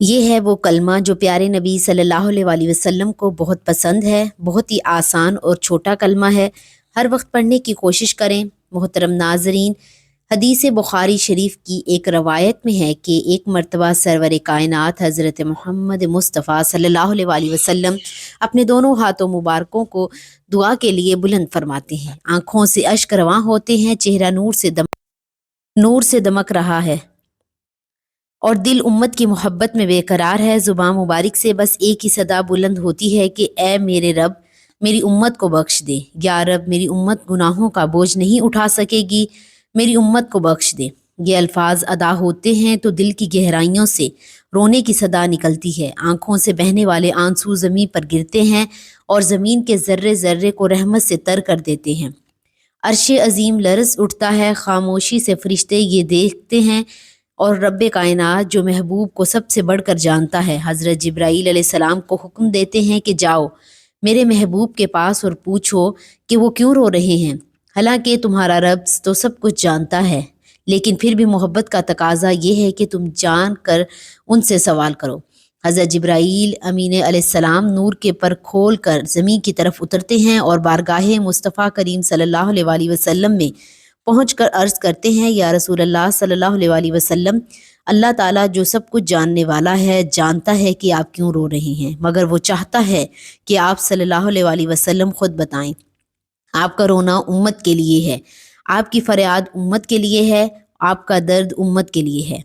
یہ ہے وہ کلمہ جو پیارے نبی صلی اللہ علیہ وسلم کو بہت پسند ہے۔ بہت ہی آسان اور چھوٹا کلمہ ہے، ہر وقت پڑھنے کی کوشش کریں۔ محترم ناظرین، حدیث بخاری شریف کی ایک روایت میں ہے کہ ایک مرتبہ سرور کائنات حضرت محمد مصطفیٰ صلی اللہ علیہ وسلم اپنے دونوں ہاتھوں مبارکوں کو دعا کے لیے بلند فرماتے ہیں۔ آنکھوں سے اشک رواں ہوتے ہیں، چہرہ نور سے دمک رہا ہے اور دل امت کی محبت میں بے قرار ہے۔ زبان مبارک سے بس ایک ہی صدا بلند ہوتی ہے کہ اے میرے رب، میری امت کو بخش دے۔ یا رب، میری امت گناہوں کا بوجھ نہیں اٹھا سکے گی، میری امت کو بخش دے۔ یہ الفاظ ادا ہوتے ہیں تو دل کی گہرائیوں سے رونے کی صدا نکلتی ہے، آنکھوں سے بہنے والے آنسو زمین پر گرتے ہیں اور زمین کے ذرے ذرے کو رحمت سے تر کر دیتے ہیں۔ عرش عظیم لرز اٹھتا ہے، خاموشی سے فرشتے یہ دیکھتے ہیں اور رب کائنات جو محبوب کو سب سے بڑھ کر جانتا ہے، حضرت جبرائیل علیہ السلام کو حکم دیتے ہیں کہ جاؤ میرے محبوب کے پاس اور پوچھو کہ وہ کیوں رو رہے ہیں۔ حالانکہ تمہارا رب تو سب کچھ جانتا ہے، لیکن پھر بھی محبت کا تقاضا یہ ہے کہ تم جان کر ان سے سوال کرو۔ حضرت جبرائیل امین علیہ السلام نور کے پر کھول کر زمین کی طرف اترتے ہیں اور بارگاہ مصطفیٰ کریم صلی اللہ علیہ وسلم میں پہنچ کر عرض کرتے ہیں، یا رسول اللہ صلی اللہ علیہ وسلم، اللہ تعالیٰ جو سب کچھ جاننے والا ہے جانتا ہے کہ آپ کیوں رو رہے ہیں، مگر وہ چاہتا ہے کہ آپ صلی اللہ علیہ وسلم خود بتائیں۔ آپ کا رونا امت کے لیے ہے، آپ کی فریاد امت کے لیے ہے، آپ کا درد امت کے لیے ہے۔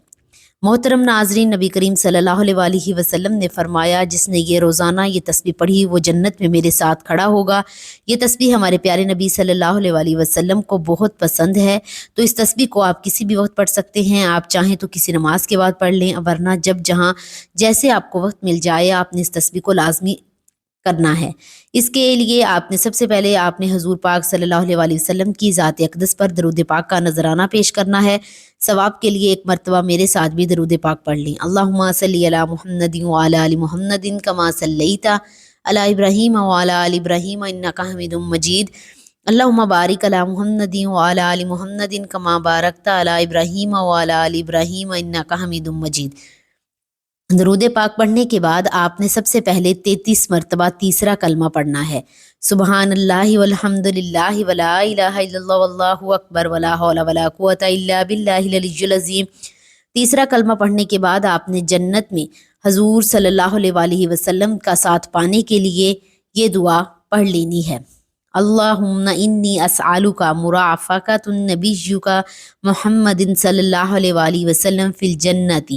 محترم ناظرین، نبی کریم صلی اللہ علیہ وسلم نے فرمایا، جس نے یہ روزانہ یہ تسبیح پڑھی وہ جنت میں میرے ساتھ کھڑا ہوگا۔ یہ تسبیح ہمارے پیارے نبی صلی اللہ علیہ وسلم کو بہت پسند ہے، تو اس تسبیح کو آپ کسی بھی وقت پڑھ سکتے ہیں۔ آپ چاہیں تو کسی نماز کے بعد پڑھ لیں، ورنہ جب جہاں جیسے آپ کو وقت مل جائے آپ نے اس تسبیح کو لازمی کرنا ہے۔ اس کے لیے آپ نے سب سے پہلے حضور پاک صلی اللہ علیہ وسلم کی ذات اقدس پر درود پاک کا نذرانہ پیش کرنا ہے۔ ثواب کے لیے ایک مرتبہ میرے ساتھ بھی درود پاک پڑھ لیں۔ اللہم صلی علی محمد وعلی آل محمد کما صلیت علی ابراہیم وعلی آل ابراہیم انک حمید مجید۔ اللہم بارک علی محمد وعلی آل محمد کما بارکت علی ابراہیم وعلی آل ابراہیم انک حمید مجید۔ درود پاک پڑھنے کے بعد آپ نے سب سے پہلے 33 مرتبہ تیسرا کلمہ پڑھنا ہے، سبحان اللہ والحمد للہ ولا الہ الا اللہ واللہ اکبر ولا حول ولا قوۃ الا باللہ العلی العظیم۔ تیسرا کلمہ پڑھنے کے بعد آپ نے جنت میں حضور صلی اللہ علیہ وسلم کا ساتھ پانے کے لیے یہ دعا پڑھ لینی ہے، اللہم انی اسألک مرافقۃ نبیک محمد صلی اللہ علیہ وسلم فی الجنت۔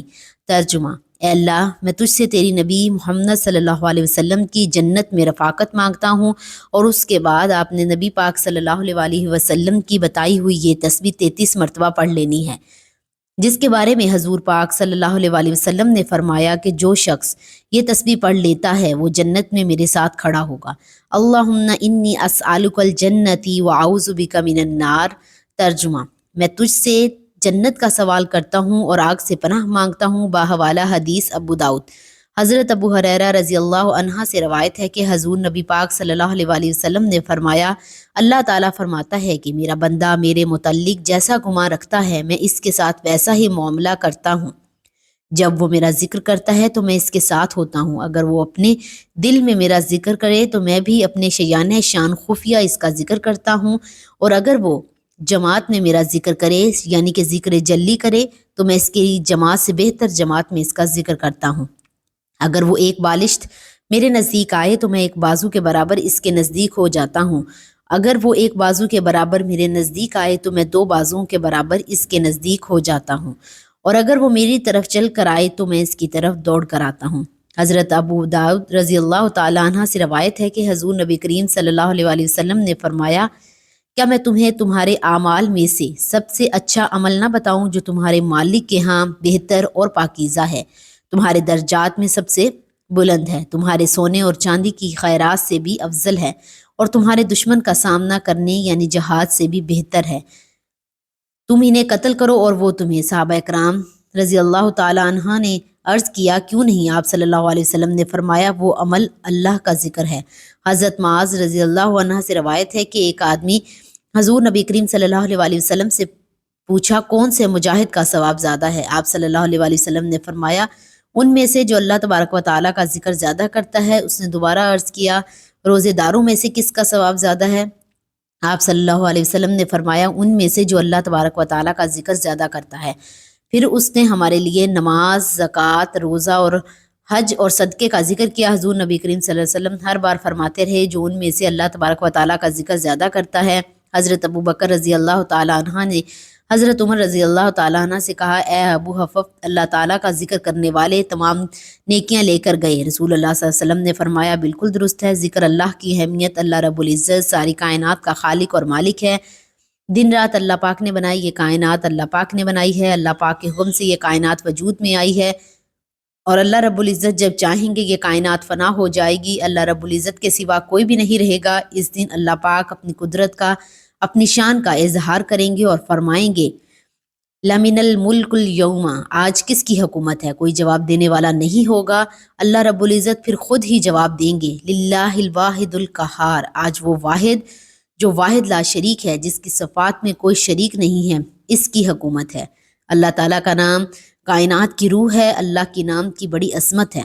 ترجمہ: اے اللہ، میں تجھ سے تیری نبی محمد صلی اللہ علیہ وسلم کی جنت میں رفاقت مانگتا ہوں۔ اور اس کے بعد آپ نے نبی پاک صلی اللہ علیہ وسلم کی بتائی ہوئی یہ تسبیح 33 مرتبہ پڑھ لینی ہے، جس کے بارے میں حضور پاک صلی اللہ علیہ وسلم نے فرمایا کہ جو شخص یہ تسبیح پڑھ لیتا ہے وہ جنت میں میرے ساتھ کھڑا ہوگا۔ اللہم انی اسألک الجنت واعوذ بک من النار۔ ترجمہ: میں تجھ سے جنت کا سوال کرتا ہوں اور آگ سے پناہ مانگتا ہوں۔ باحوالہ حدیث ابو داؤد۔ حضرت ابو ہریرہ رضی اللہ عنہ سے روایت ہے کہ حضور نبی پاک صلی اللہ علیہ وسلم نے فرمایا، اللہ تعالیٰ فرماتا ہے کہ میرا بندہ میرے متعلق جیسا گمان رکھتا ہے میں اس کے ساتھ ویسا ہی معاملہ کرتا ہوں۔ جب وہ میرا ذکر کرتا ہے تو میں اس کے ساتھ ہوتا ہوں، اگر وہ اپنے دل میں میرا ذکر کرے تو میں بھی اپنے شیان شان خفیہ اس کا ذکر کرتا ہوں، اور اگر وہ جماعت میں میرا ذکر کرے یعنی کہ ذکر جلی کرے تو میں اس کی جماعت سے بہتر جماعت میں اس کا ذکر کرتا ہوں۔ اگر وہ ایک بالشت میرے نزدیک آئے تو میں ایک بازو کے برابر اس کے نزدیک ہو جاتا ہوں، اگر وہ ایک بازو کے برابر میرے نزدیک آئے تو میں 2 بازوؤں کے برابر اس کے نزدیک ہو جاتا ہوں، اور اگر وہ میری طرف چل کر آئے تو میں اس کی طرف دوڑ کر آتا ہوں۔ حضرت ابو داؤد رضی اللہ تعالیٰ عنہ سے روایت ہے کہ حضور نبی کریم صلی اللہ علیہ وسلم نے فرمایا، کیا میں تمہیں تمہارے اعمال میں سے سب سے اچھا عمل نہ بتاؤں جو تمہارے مالک کے ہاں بہتر اور پاکیزہ ہے، تمہارے درجات میں سب سے بلند ہے، تمہارے سونے اور چاندی کی خیرات سے بھی افضل ہے، اور تمہارے دشمن کا سامنا کرنے یعنی جہاد سے بھی بہتر ہے۔ تم انہیں قتل کرو اور وہ تمہیں۔ صحابہ کرام رضی اللہ تعالیٰ عنہ نے عرض کیا، کیوں نہیں؟ آپ صلی اللہ علیہ وسلم نے فرمایا، وہ عمل اللہ کا ذکر ہے۔ حضرت معاذ رضی اللہ عنہ سے روایت ہے کہ ایک آدمی حضور نبی کریم صلی اللہ علیہ وسلم سے پوچھا، کون سے مجاہد کا ثواب زیادہ ہے؟ آپ صلی اللہ علیہ وسلم نے فرمایا، ان میں سے جو اللہ تبارک و تعالیٰ کا ذکر زیادہ کرتا ہے۔ اس نے دوبارہ عرض کیا روزے داروں میں سے کس کا ثواب زیادہ ہے؟ آپ صلی اللہ علیہ وسلم نے فرمایا ان میں سے جو اللہ تبارک و تعالیٰ کا ذکر زیادہ کرتا ہے۔ پھر اس نے ہمارے لیے نماز، زکوٰۃ، روزہ اور حج اور صدقے کا ذکر کیا۔ حضور نبی کریم صلی اللہ علیہ وسلم ہر بار فرماتے رہے جو ان میں سے اللہ تبارک و تعالیٰ کا ذکر زیادہ کرتا ہے۔ حضرت ابو بکر رضی اللہ تعالیٰ عنہ نے حضرت عمر رضی اللہ تعالیٰ عنہ سے کہا، اے ابو حفص، اللہ تعالیٰ کا ذکر کرنے والے تمام نیکیاں لے کر گئے۔ رسول اللہ صلی اللہ علیہ وسلم نے فرمایا بالکل درست ہے، ذکر اللہ کی اہمیت، اللہ رب العزت ساری کائنات کا خالق اور مالک ہے، دن رات اللہ پاک نے بنائی، یہ کائنات اللہ پاک نے بنائی ہے، اللہ پاک کے حکم سے یہ کائنات وجود میں آئی ہے، اور اللہ رب العزت جب چاہیں گے یہ کائنات فنا ہو جائے گی، اللہ رب العزت کے سوا کوئی بھی نہیں رہے گا۔ اس دن اللہ پاک اپنی قدرت کا، اپنی شان کا اظہار کریں گے اور فرمائیں گے لمن الملک اليوم، آج کس کی حکومت ہے؟ کوئی جواب دینے والا نہیں ہوگا، اللہ رب العزت پھر خود ہی جواب دیں گے، للہ الواحد القہار، آج وہ واحد جو واحد لا شریک ہے، جس کی صفات میں کوئی شریک نہیں ہے، اس کی حکومت ہے۔ اللہ تعالیٰ کا نام کائنات کی روح ہے، اللہ کے نام کی بڑی عظمت ہے۔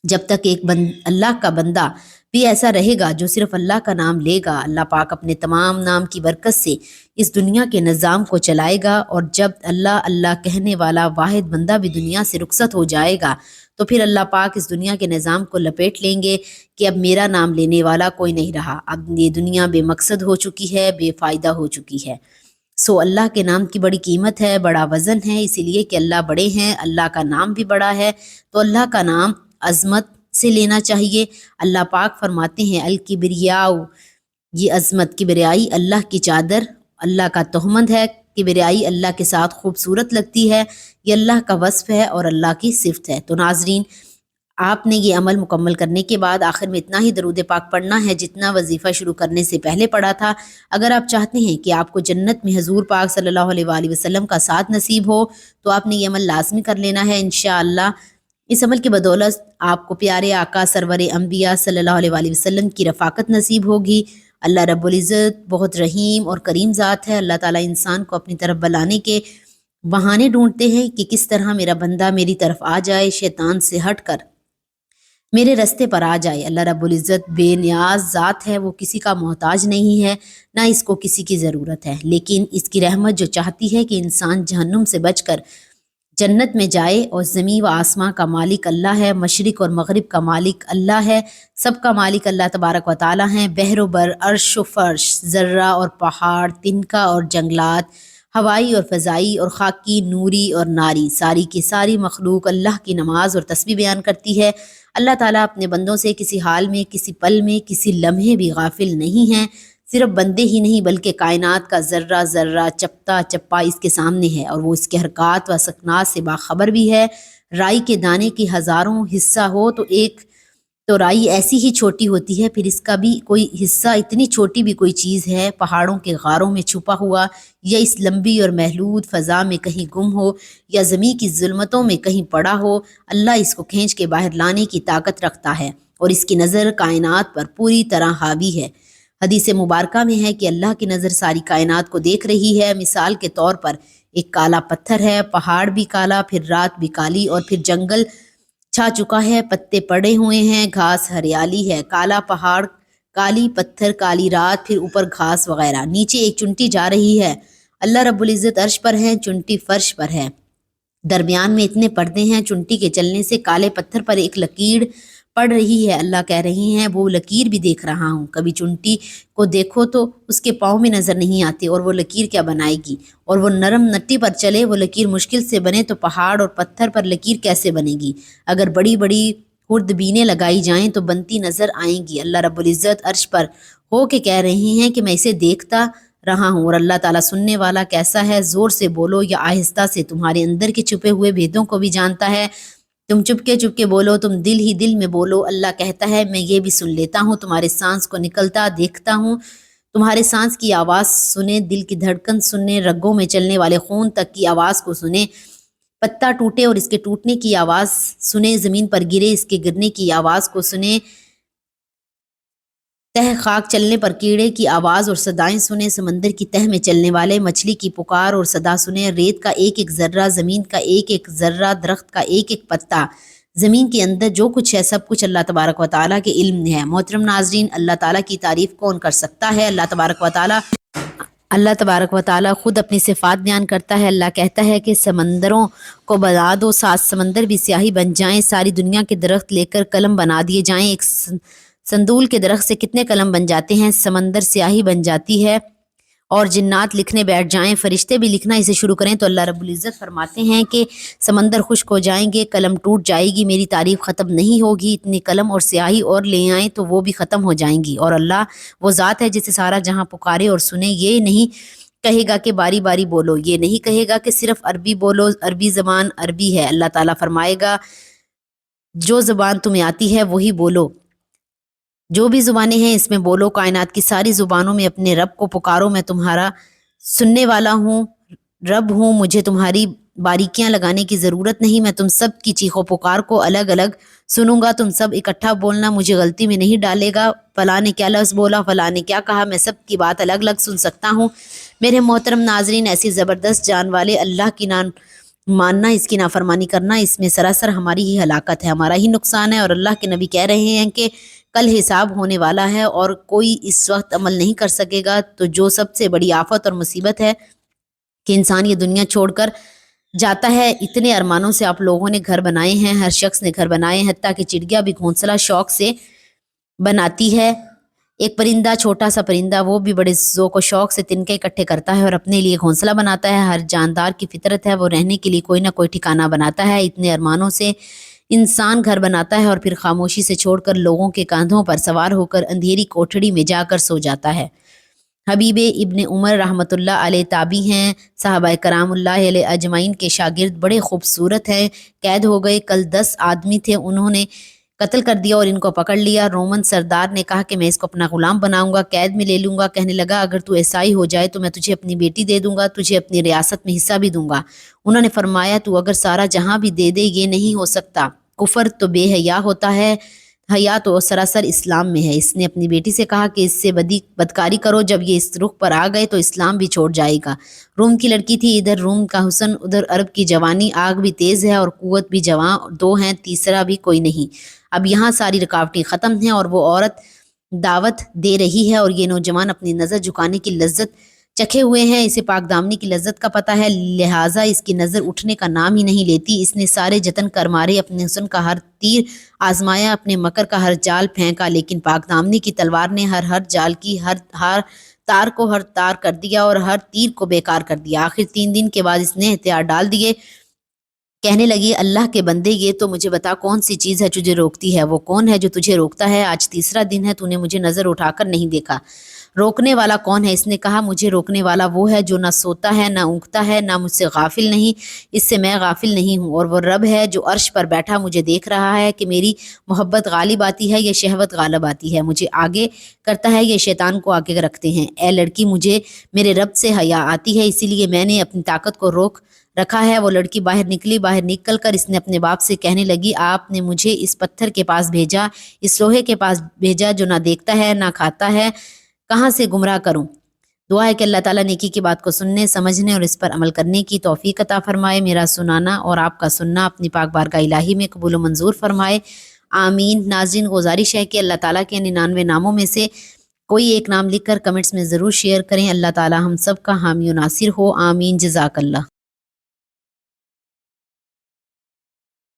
جب تک ایک اللہ کا بندہ بھی ایسا رہے گا جو صرف اللہ کا نام لے گا، اللہ پاک اپنے تمام نام کی برکت سے اس دنیا کے نظام کو چلائے گا، اور جب اللہ اللہ کہنے والا واحد بندہ بھی دنیا سے رخصت ہو جائے گا تو پھر اللہ پاک اس دنیا کے نظام کو لپیٹ لیں گے کہ اب میرا نام لینے والا کوئی نہیں رہا، اب یہ دنیا بے مقصد ہو چکی ہے، بے فائدہ ہو چکی ہے۔ سو اللہ کے نام کی بڑی قیمت ہے، بڑا وزن ہے، اسی لیے کہ اللہ بڑے ہیں، اللہ کا نام بھی بڑا ہے، تو اللہ کا نام عظمت سے لینا چاہیے۔ اللہ پاک فرماتے ہیں الکبریاء، یہ عظمت، کبریائی اللہ کی چادر، اللہ کا تہمند ہے، کبریائی اللہ کے ساتھ خوبصورت لگتی ہے، یہ اللہ کا وصف ہے اور اللہ کی صفت ہے۔ تو ناظرین، آپ نے یہ عمل مکمل کرنے کے بعد آخر میں اتنا ہی درود پاک پڑھنا ہے جتنا وظیفہ شروع کرنے سے پہلے پڑھا تھا۔ اگر آپ چاہتے ہیں کہ آپ کو جنت میں حضور پاک صلی اللہ علیہ وآلہ وسلم کا ساتھ نصیب ہو تو آپ نے یہ عمل لازمی کر لینا ہے انشاءاللہ۔ اس عمل کی بدولت آپ کو پیارے آقا سرور انبیاء صلی اللہ علیہ وآلہ وسلم کی رفاقت نصیب ہوگی۔ اللہ رب العزت بہت رحیم اور کریم ذات ہے۔ اللہ تعالیٰ انسان کو اپنی طرف بلانے کے بہانے ڈھونڈتے ہیں کہ کس طرح میرا بندہ میری طرف آ جائے، شیطان سے ہٹ کر میرے رستے پر آ جائے۔ اللہ رب العزت بے نیاز ذات ہے، وہ کسی کا محتاج نہیں ہے، نہ اس کو کسی کی ضرورت ہے، لیکن اس کی رحمت جو چاہتی ہے کہ انسان جہنم سے بچ کر جنت میں جائے، اور زمین و آسمان کا مالک اللہ ہے، مشرق اور مغرب کا مالک اللہ ہے، سب کا مالک اللہ تبارک و تعالیٰ ہیں۔ بحر و بر، عرش و فرش، ذرہ اور پہاڑ، تنکا اور جنگلات، ہوائی اور فضائی اور خاکی، نوری اور ناری، ساری کی ساری مخلوق اللہ کی نماز اور تسبیح بیان کرتی ہے۔ اللہ تعالیٰ اپنے بندوں سے کسی حال میں، کسی پل میں، کسی لمحے بھی غافل نہیں ہیں۔ صرف بندے ہی نہیں بلکہ کائنات کا ذرہ ذرہ، چپتا چپا اس کے سامنے ہے، اور وہ اس کے حرکات و سکنات سے باخبر بھی ہے۔ رائی کے دانے کی ہزاروں حصہ ہو تو ایک تو رائی ایسی ہی چھوٹی ہوتی ہے، پھر اس کا بھی کوئی حصہ اتنی چھوٹی بھی کوئی چیز ہے پہاڑوں کے غاروں میں چھپا ہوا، یا اس لمبی اور محدود فضا میں کہیں گم ہو، یا زمین کی ظلمتوں میں کہیں پڑا ہو، اللہ اس کو کھینچ کے باہر لانے کی طاقت رکھتا ہے، اور اس کی نظر کائنات پر پوری طرح حاوی ہے۔ حدیث مبارکہ میں ہے کہ اللہ کی نظر ساری کائنات کو دیکھ رہی ہے۔ مثال کے طور پر ایک کالا پتھر ہے، پہاڑ بھی کالا، پھر رات بھی کالی، اور پھر جنگل چھا چکا ہے، پتے پڑے ہوئے ہیں، گھاس ہریالی ہے، کالا پہاڑ، کالی پتھر، کالی رات، پھر اوپر گھاس وغیرہ، نیچے ایک چنٹی جا رہی ہے۔ اللہ رب العزت عرش پر ہے، چنٹی فرش پر ہے، درمیان میں اتنے پردے ہیں، چنٹی کے چلنے سے کالے پتھر پر ایک لکیر پڑ رہی ہے۔ اللہ کہہ رہی ہیں وہ لکیر بھی دیکھ رہا ہوں، کبھی چنٹی کو دیکھو تو اس کے پاؤں بھی نظر نہیں آتے، اور وہ لکیر کیا بنائے گی؟ اور وہ نرم نٹی پر چلے، وہ لکیر مشکل سے بنے تو پہاڑ اور پتھر پر لکیر کیسے بنے گی؟ اگر بڑی بڑی خوردبینیں لگائی جائیں تو بنتی نظر آئیں گی۔ اللہ رب العزت عرش پر ہو کے کہہ رہی ہیں کہ میں اسے دیکھتا رہا ہوں، اور اللہ تعالیٰ سننے والا کیسا ہے، زور سے بولو یا آہستہ سے، تمہارے اندر کے چھپے ہوئے بھیدوں کو بھی جانتا ہے، تم چپ کے بولو، تم دل ہی دل میں بولو، اللہ کہتا ہے میں یہ بھی سن لیتا ہوں، تمہارے سانس کو نکلتا دیکھتا ہوں، تمہارے سانس کی آواز سنے، دل کی دھڑکن سنے، رگوں میں چلنے والے خون تک کی آواز کو سنے، پتا ٹوٹے اور اس کے ٹوٹنے کی آواز سنے، زمین پر گرے اس کے گرنے کی آواز کو سنے، تہ خاک چلنے پر کیڑے کی آواز اور صدائیں سنیں، سمندر کی تہ میں چلنے والے مچھلی کی پکار اور صدا سنیں، ریت کا ایک ایک ذرہ، زمین کا ایک ایک ذرہ، درخت کا ایک ایک پتا، زمین کے اندر جو کچھ ہے سب کچھ اللہ تبارک و تعالیٰ کے علم میں ہے۔ محترم ناظرین، اللہ تعالیٰ کی تعریف کون کر سکتا ہے؟ اللہ تبارک و تعالیٰ خود اپنی صفات بیان کرتا ہے۔ اللہ کہتا ہے کہ سمندروں کو بنا دو، 7 سمندر بھی سیاہی بن جائیں، ساری دنیا کے درخت لے کر قلم بنا دیے جائیں۔ ایک سندول کے درخت سے کتنے قلم بن جاتے ہیں، سمندر سیاہی بن جاتی ہے، اور جنات لکھنے بیٹھ جائیں، فرشتے بھی لکھنا اسے شروع کریں تو اللہ رب العزت فرماتے ہیں کہ سمندر خشک ہو جائیں گے، قلم ٹوٹ جائے گی، میری تعریف ختم نہیں ہوگی، اتنی قلم اور سیاہی اور لے آئیں تو وہ بھی ختم ہو جائیں گی۔ اور اللہ وہ ذات ہے جسے سارا جہاں پکارے اور سنے، یہ نہیں کہے گا کہ باری باری بولو، یہ نہیں کہے گا کہ صرف عربی بولو، عربی زبان عربی ہے۔ اللہ تعالیٰ فرمائے گا جو زبان تمہیں آتی ہے وہی بولو، جو بھی زبانیں ہیں اس میں بولو، کائنات کی ساری زبانوں میں اپنے رب کو پکارو، میں تمہارا سننے والا ہوں، رب ہوں، مجھے تمہاری باریکیاں لگانے کی ضرورت نہیں، میں تم سب کی چیخ و پکار کو الگ الگ سنوں گا، تم سب اکٹھا بولنا، مجھے غلطی میں نہیں ڈالے گا، فلاں نے کیا لفظ بولا، فلاں نے کیا کہا، میں سب کی بات الگ الگ سن سکتا ہوں۔ میرے محترم ناظرین، ایسی زبردست جان والے اللہ کی ماننا، اس کی نافرمانی کرنا، اس میں سراسر ہماری ہی ہلاکت ہے، ہمارا ہی نقصان ہے۔ اور اللہ کے نبی کہہ رہے ہیں کہ کل حساب ہونے والا ہے اور کوئی اس وقت عمل نہیں کر سکے گا۔ تو جو سب سے بڑی آفت اور مصیبت ہے کہ انسان یہ دنیا چھوڑ کر جاتا ہے، اتنے ارمانوں سے آپ لوگوں نے گھر بنائے ہیں، ہر شخص نے گھر بنائے ہیں، حتیٰ کہ چڑیا بھی گھونسلہ شوق سے بناتی ہے۔ ایک پرندہ، چھوٹا سا پرندہ، وہ بھی بڑے ذوق و شوق سے تنکے اکٹھے کرتا ہے اور اپنے لیے گھونسلہ بناتا ہے۔ ہر جاندار کی فطرت ہے، وہ رہنے کے لیے کوئی نہ کوئی ٹھکانہ بناتا ہے۔ اتنے ارمانوں سے انسان گھر بناتا ہے اور پھر خاموشی سے چھوڑ کر لوگوں کے کاندھوں پر سوار ہو کر اندھیری کوٹھڑی میں جا کر سو جاتا ہے۔ حبیب ابن عمر رحمۃ اللہ علیہ تابعی ہیں، صحابہ کرام اللہ علیہ اجمعین کے شاگرد، بڑے خوبصورت ہیں، قید ہو گئے، کل 10 آدمی تھے، انہوں نے قتل کر دیا اور ان کو پکڑ لیا۔ رومن سردار نے کہا کہ میں اس کو اپنا غلام بناؤں گا، قید میں لے لوں گا۔ کہنے لگا اگر تو عیسائی ہو جائے تو میں تجھے اپنی بیٹی دے دوں گا، تجھے اپنی ریاست میں حصہ بھی دوں گا۔ انہوں نے فرمایا تو اگر سارا جہاں بھی دے دے یہ نہیں ہو سکتا، کفر تو بے حیا ہوتا ہے، حیا تو سراسر اسلام میں ہے۔ اس نے اپنی بیٹی سے کہا کہ اس سے بدکاری کرو، جب یہ اس رخ پر آ گئے تو اسلام بھی چھوڑ جائے گا۔ روم کی لڑکی تھی، ادھر روم کا حسن، ادھر عرب کی جوانی، آگ بھی تیز ہے اور قوت بھی جواں، 2 ہیں، تیسرا بھی کوئی نہیں۔ اب یہاں ساری رکاوٹیں ختم ہیں اور وہ عورت دعوت دے رہی ہے اور یہ نوجوان اپنی نظر جھکانے کی لذت چکھے ہوئے ہیں، اسے پاک دامنی کی لذت کا پتہ ہے، لہٰذا اس کی نظر اٹھنے کا نام ہی نہیں لیتی۔ اس نے سارے جتن کر مارے، اپنے حسن کا ہر تیر آزمایا، اپنے مکر کا ہر جال پھینکا، لیکن پاک دامنی کی تلوار نے ہر جال کی ہر تار کو ہر تار کر دیا اور ہر تیر کو بیکار کر دیا۔ آخر 3 دن کے بعد اس نے ہتھیار ڈال دیے، کہنے لگی اللہ کے بندے یہ تو مجھے بتا کون سی چیز ہے تجھے روکتی ہے، وہ کون ہے جو تجھے روکتا ہے؟ آج تیسرا دن ہے، تو نے مجھے نظر اٹھا کر نہیں دیکھا، روکنے والا کون ہے؟ اس نے کہا مجھے روکنے والا وہ ہے جو نہ سوتا ہے نہ اونگتا ہے، نہ مجھ سے غافل نہیں، اس سے میں غافل نہیں ہوں، اور وہ رب ہے جو عرش پر بیٹھا مجھے دیکھ رہا ہے کہ میری محبت غالب آتی ہے یا شہوت غالب آتی ہے، مجھے آگے کرتا ہے یا شیطان کو آگے رکھتے ہیں۔ اے لڑکی، مجھے میرے رب سے حیا آتی ہے، اسی لیے میں نے اپنی طاقت کو روک رکھا ہے۔ وہ لڑکی باہر نکلی، باہر نکل کر اس نے اپنے باپ سے کہنے لگی آپ نے مجھے اس پتھر کے پاس بھیجا، اس لوہے کے پاس بھیجا جو نہ دیکھتا ہے نہ کھاتا ہے، کہاں سے گمراہ کروں؟ دعا ہے کہ اللہ تعالیٰ نیکی کی بات کو سننے، سمجھنے اور اس پر عمل کرنے کی توفیق عطا فرمائے، میرا سنانا اور آپ کا سننا اپنی پاک بارگاہ الہی میں قبول و منظور فرمائے، آمین۔ ناظرین، گزارش ہے کہ اللہ تعالیٰ کے 99 ناموں میں سے کوئی ایک نام لکھ کر کمنٹس میں ضرور شیئر کریں۔ اللہ تعالیٰ ہم سب کا حامی و ناصر ہو، آمین۔ جزاک اللہ۔